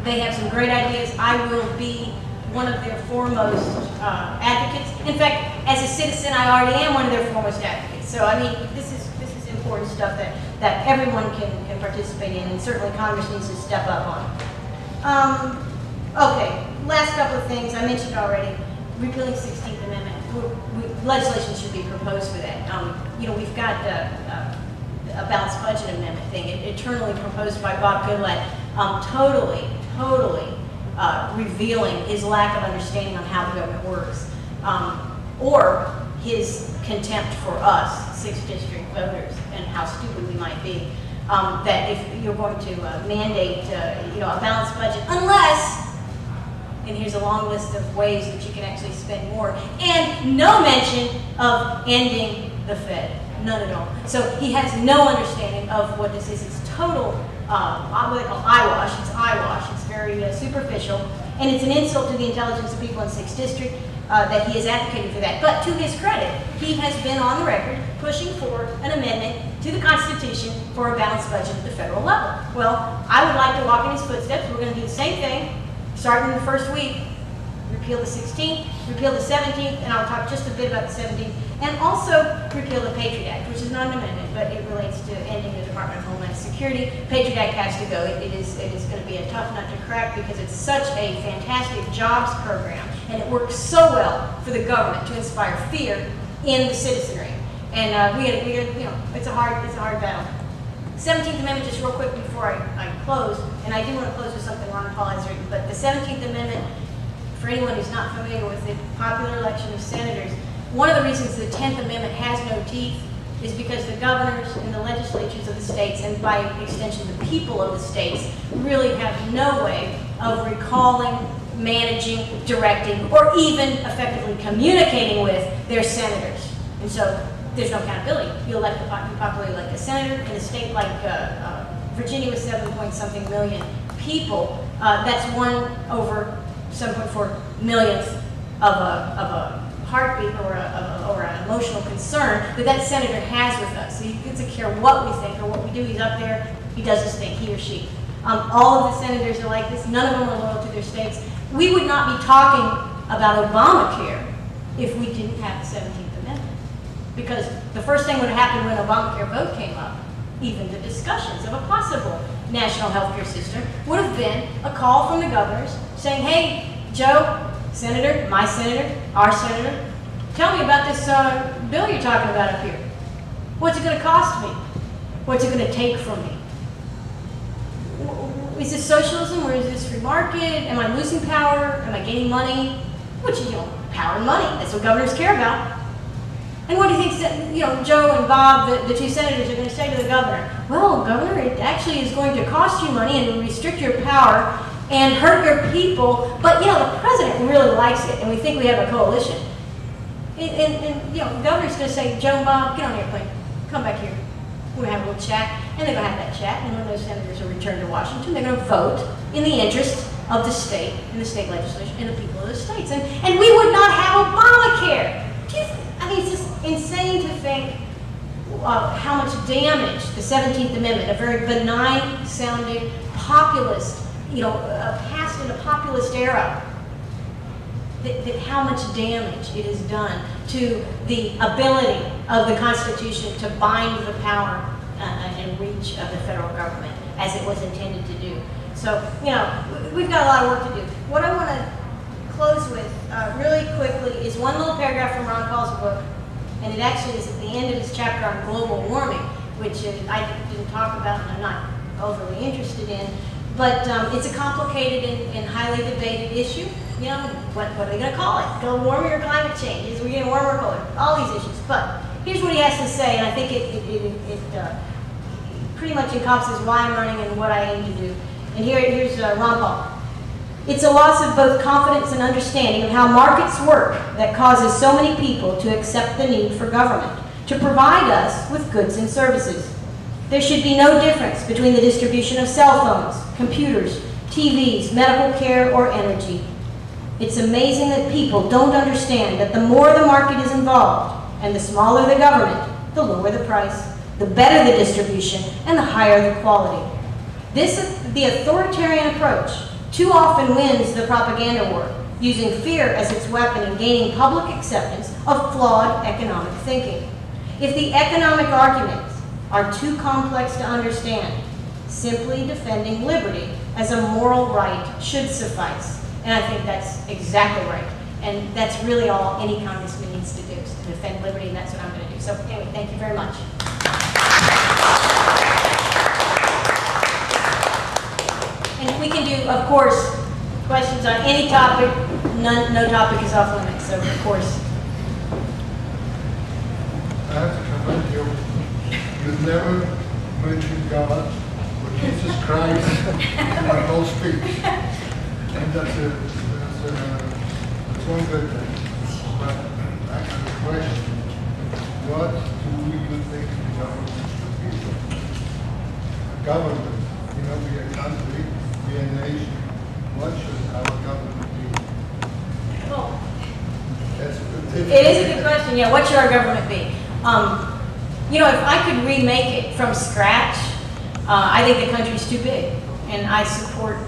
They have some great ideas. I will be one of their foremost advocates. In fact, as a citizen, I already am one of their foremost advocates. So I mean, this is important stuff that everyone can participate in, and certainly Congress needs to step up on. Okay, last couple of things I mentioned already. Repealing 16th Amendment. Legislation should be proposed for that. You know, we've got a balanced budget amendment thing, eternally proposed by Bob Goodlatte, totally revealing his lack of understanding on how the government works, or his contempt for us, 6th District voters, and how stupid we might be. That if you're going to mandate, you know, a balanced budget, unless, and here's a long list of ways that you can actually spend more, and no mention of ending the Fed, none at all. So he has no understanding of what this is. It's total, what they call eyewash. It's eyewash. It's very superficial, and it's an insult to the intelligence of people in 6th District that he is advocating for that. But to his credit, he has been on the record pushing for an amendment to the Constitution for a balanced budget at the federal level. Well, I would like to walk in his footsteps. We're going to do the same thing, starting in the first week. Repeal the 16th, repeal the 17th, and I'll talk just a bit about the 17th, and also repeal the Patriot Act, which is not an amendment, but it relates to ending the Department of Homeland Security. Patriot Act has to go. It is going to be a tough nut to crack because it's such a fantastic jobs program, and it works so well for the government to inspire fear in the citizenry. And we you know, it's a hard battle. 17th Amendment, just real quick before I close, and I do want to close with something Ron Paul has written, but the 17th Amendment, for anyone who's not familiar with the popular election of senators, one of the reasons the 10th Amendment has no teeth is because the governors and the legislatures of the states, and by extension the people of the states, really have no way of recalling, managing, directing, or even effectively communicating with their senators. And so there's no accountability. You popularly elect a senator in a state like Virginia with 7-point-something million people. That's 1/7.4 millionth of a heartbeat or an emotional concern that senator has with us. So he doesn't care what we think or what we do. He's up there, he does his thing, he or she. All of the senators are like this. None of them are loyal to their states. We would not be talking about Obamacare if we didn't have the 17th Amendment. Because the first thing would happen when Obamacare vote came up, even the discussions of a possible national health care system, would have been a call from the governors saying, hey, Joe, Senator, my senator, our senator, tell me about this bill you're talking about up here. What's it going to cost me? What's it going to take from me? Is this socialism or is this free market? Am I losing power? Am I gaining money? Which is, you know, power and money. That's what governors care about. And what do you think, you know, Joe and Bob, the two senators, are going to say to the governor? Well, Governor, it actually is going to cost you money and will restrict your power and hurt your people, but, you know, the president really likes it, and we think we have a coalition. And you know, the governor's going to say, Joe and Bob, get on the airplane, come back here. We're going to have a little chat, and they're going to have that chat, and when those senators are returned to Washington, they're going to vote in the interest of the state, and the state legislature, and the people of the states. And we would not have Obamacare. I mean, it's just insane to think how much damage the 17th Amendment, a very benign-sounding, populist, you know, passed in a populist era, that how much damage it has done to the ability of the Constitution to bind the power and reach of the federal government as it was intended to do. So, you know, we've got a lot of work to do. What I want to close with really quickly is one little paragraph from Ron Paul's book, and it actually is at the end of his chapter on global warming, which I didn't talk about and I'm not overly interested in. But it's a complicated and highly debated issue. You know, what are they going to call it? Global warming or climate change? Is we getting warmer or colder? All these issues. But here's what he has to say, and I think it pretty much encompasses why I'm running and what I aim to do. And here's Ron Paul. It's a loss of both confidence and understanding of how markets work that causes so many people to accept the need for government to provide us with goods and services. There should be no difference between the distribution of cell phones, computers, TVs, medical care, or energy. It's amazing that people don't understand that the more the market is involved and the smaller the government, the lower the price, the better the distribution, and the higher the quality. The authoritarian approach too often wins the propaganda war, using fear as its weapon and gaining public acceptance of flawed economic thinking. If the economic arguments are too complex to understand, simply defending liberty as a moral right should suffice. And I think that's exactly right. And that's really all any congressman needs to do, is to defend liberty, and that's what I'm going to do. So anyway, thank you very much. And we can do, of course, questions on any topic. No topic is off limits, so of course. I have to commend you. You've never mentioned God or Jesus Christ in my whole speech. And that's one good thing. But I have a question. What do you think the government should be? A government, you know, be a country, be a nation. What should our government be? Well, it is a good question. Yeah, what should our government be? You know, if I could remake it from scratch, I think the country's too big. And I support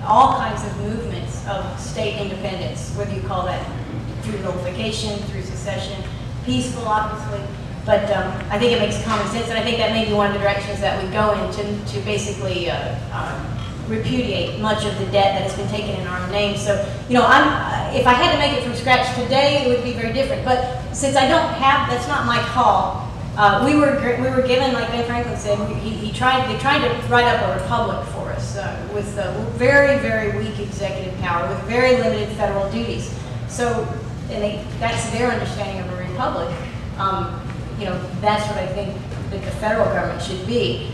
all kinds of movements of state independence, whether you call that through nullification, through secession, peaceful, obviously. But I think it makes common sense, and I think that may be one of the directions that we go in to basically repudiate much of the debt that has been taken in our name. So, you know, if I had to make it from scratch today, it would be very different. But since I don't have, that's not my call. We were given, like Ben Franklin said, they tried to write up a republic for us with very, very weak executive power, with very limited federal duties. So, and that's their understanding of a republic. You know, that's what I think that the federal government should be.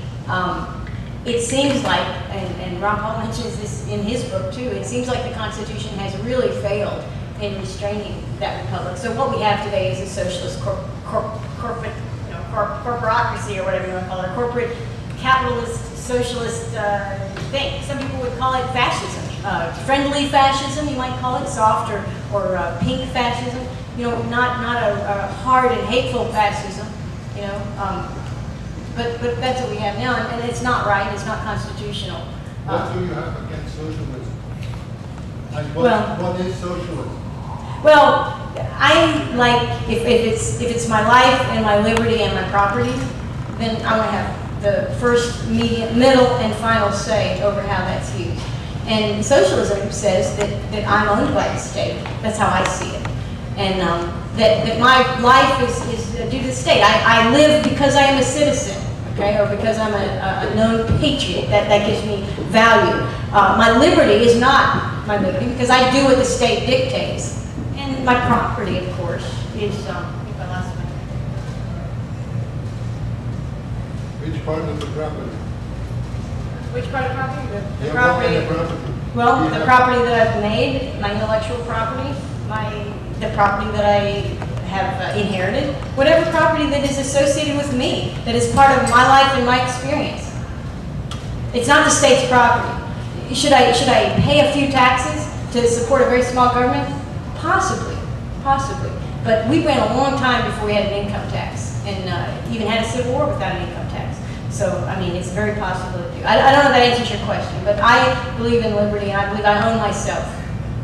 It seems like, and Ron Paul mentions this in his book too, it seems like the Constitution has really failed in restraining that republic. So what we have today is a socialist corporate, you know, corporatocracy, or whatever you want to call it, a corporate capitalist socialist thing. Some people would call it fascism, friendly fascism, you might call it, soft or pink fascism. You know, not a hard and hateful fascism. You know. But that's what we have now, and it's not right, it's not constitutional. What do you have against socialism? And what is socialism? Well, I like, if it's my life and my liberty and my property, then I want to have the first, medium, middle, and final say over how that's used. And socialism says that I'm owned by the state. That's how I see it. And that my life is due to the state. I live because I am a citizen. Okay, or because I'm a known patriot, that gives me value. My liberty is not my liberty because I do what the state dictates. And my property, of course, is, I think I lost my... Which part of the property? Which part of the property? The property. Well, the property that I've made, my intellectual property, the property that I have inherited, whatever property that is associated with me, that is part of my life and my experience. It's not the state's property. Should I pay a few taxes to support a very small government? Possibly, possibly. But we ran a long time before we had an income tax, and even had a civil war without an income tax. So, I mean, it's very possible to do. I don't know if that answers your question, but I believe in liberty, and I believe I own myself.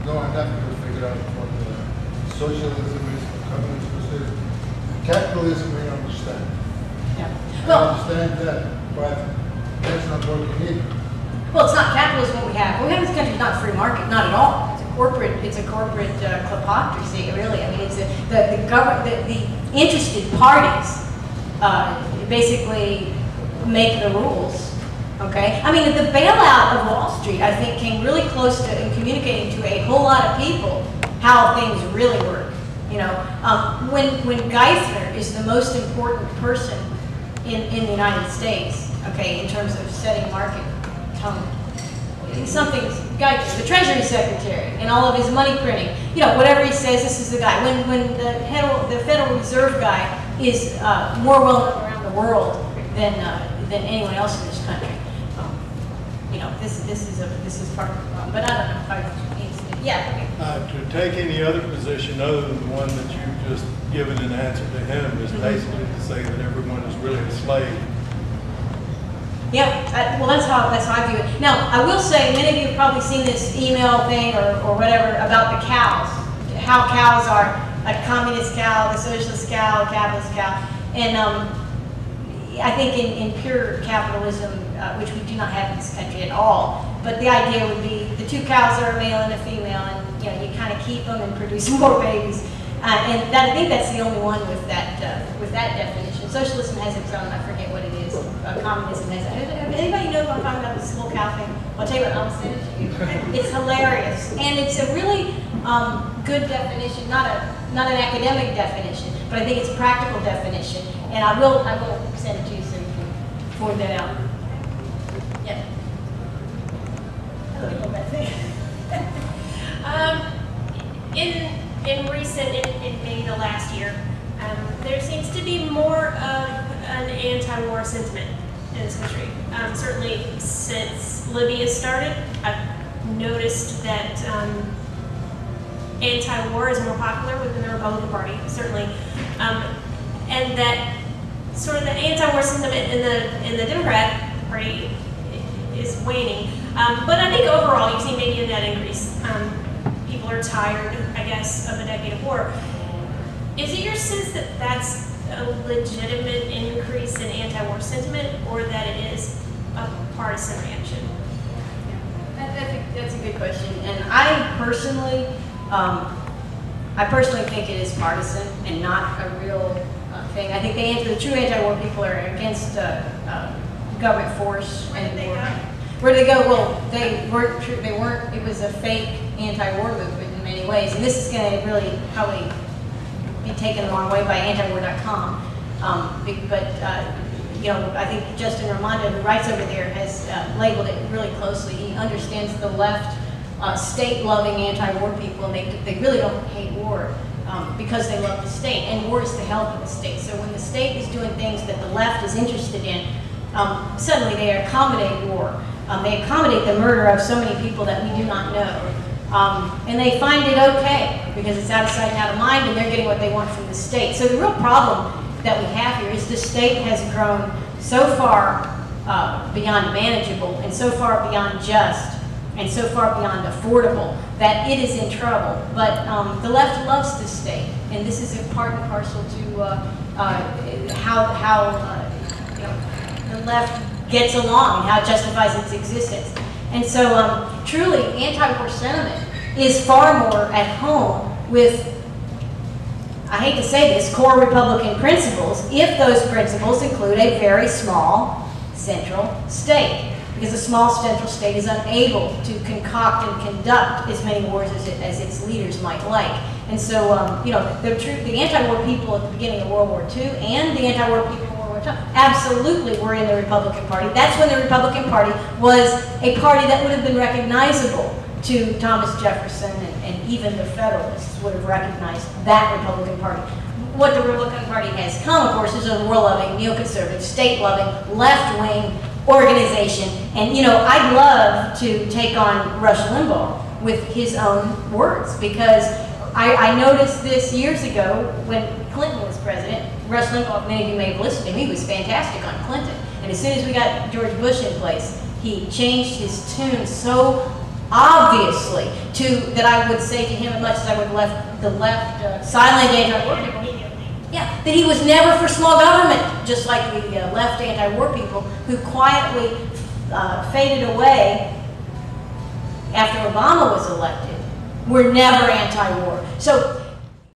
No, I'm not going to figure out what socialism is, communism is. Capitalism, we understand. Yeah. Well, I understand that, but that's not working either. Well, it's not capitalism what we have. What we have in this country is not free market, not at all. It's a corporate kleptocracy, really. I mean, it's the interested parties basically make the rules. Okay. I mean, the bailout of Wall Street, I think, came really close to in communicating to a whole lot of people how things really work. You know, when Geithner is the most important person in the United States, okay, in terms of setting market tone. Something's Geithner, the Treasury Secretary, and all of his money printing. You know, whatever he says, this is the guy. When the Federal Reserve guy is more well known around the world than anyone else in this country. You know, this is part of the problem. But I don't know if I answered it. Yeah. Okay. To take any other position other than the one that you've just given an answer to him is basically to say that everyone is really a slave. Yeah, well, that's how I view it. Now, I will say, many of you have probably seen this email thing or whatever about the cows, how cows are a communist cow, the socialist cow, a capitalist cow, and I think in pure capitalism, which we do not have in this country at all, but the idea would be the two cows are a male and a female, and you kind of keep them and produce more babies. And I think that's the only one with that definition. Socialism has its own, I forget what it is. Communism has it. Anybody know what I'm talking about, this little cow thing? I'll tell you what, I'll send it to you. It's hilarious. And it's a really good definition, not an academic definition, but I think it's a practical definition. And I will send it to you so you can forward that out. Yeah. Let me go back there. In May the last year, there seems to be more of an anti-war sentiment in this country. Certainly since Libya started, I've noticed that anti-war is more popular within the Republican Party, certainly, and that sort of the anti-war sentiment in the Democrat Party is waning. But I think overall you've seen maybe a net increase. People are tired, I guess, of a decade of war. Is it your sense that that's a legitimate increase in anti-war sentiment, or that it is a partisan reaction? That's a good question, and I personally think it is partisan and not a real thing. I think the true anti-war people are against government force. Where did they go? Well, they weren't. It was a fake anti-war movement in many ways, and this is going to really probably be taken the wrong way by antiwar.com. I think Justin Raimondo, who writes over there, has labeled it really closely. He understands the left state-loving anti-war people, and they really don't hate war because they love the state, and war is the help of the state. So when the state is doing things that the left is interested in, suddenly they accommodate war. They accommodate the murder of so many people that we do not know. And they find it okay because it's out of sight and out of mind, and they're getting what they want from the state. So the real problem that we have here is the state has grown so far beyond manageable and so far beyond just and so far beyond affordable that it is in trouble. But the left loves the state, and this is a part and parcel to how the left gets along and how it justifies its existence. And so truly, anti-war sentiment is far more at home with, I hate to say this, core Republican principles, if those principles include a very small central state. Because a small central state is unable to concoct and conduct as many wars as its leaders might like. And so, the anti-war people at the beginning of World War II and the anti-war people in World War II absolutely were in the Republican Party. That's when the Republican Party was a party that would have been recognizable to Thomas Jefferson, and even the Federalists would have recognized that Republican Party. What the Republican Party has come, of course, is a war-loving, neoconservative, state-loving, left-wing organization. And, I'd love to take on Rush Limbaugh with his own words, because I noticed this years ago when Clinton was president. Rush Limbaugh, many of you may have listened to him, he was fantastic on Clinton. And as soon as we got George Bush in place, he changed his tune so obviously that I would say to him, as much as I would the left silent anti-war people, that he was never for small government, just like the left anti-war people who quietly faded away after Obama was elected were never anti-war. So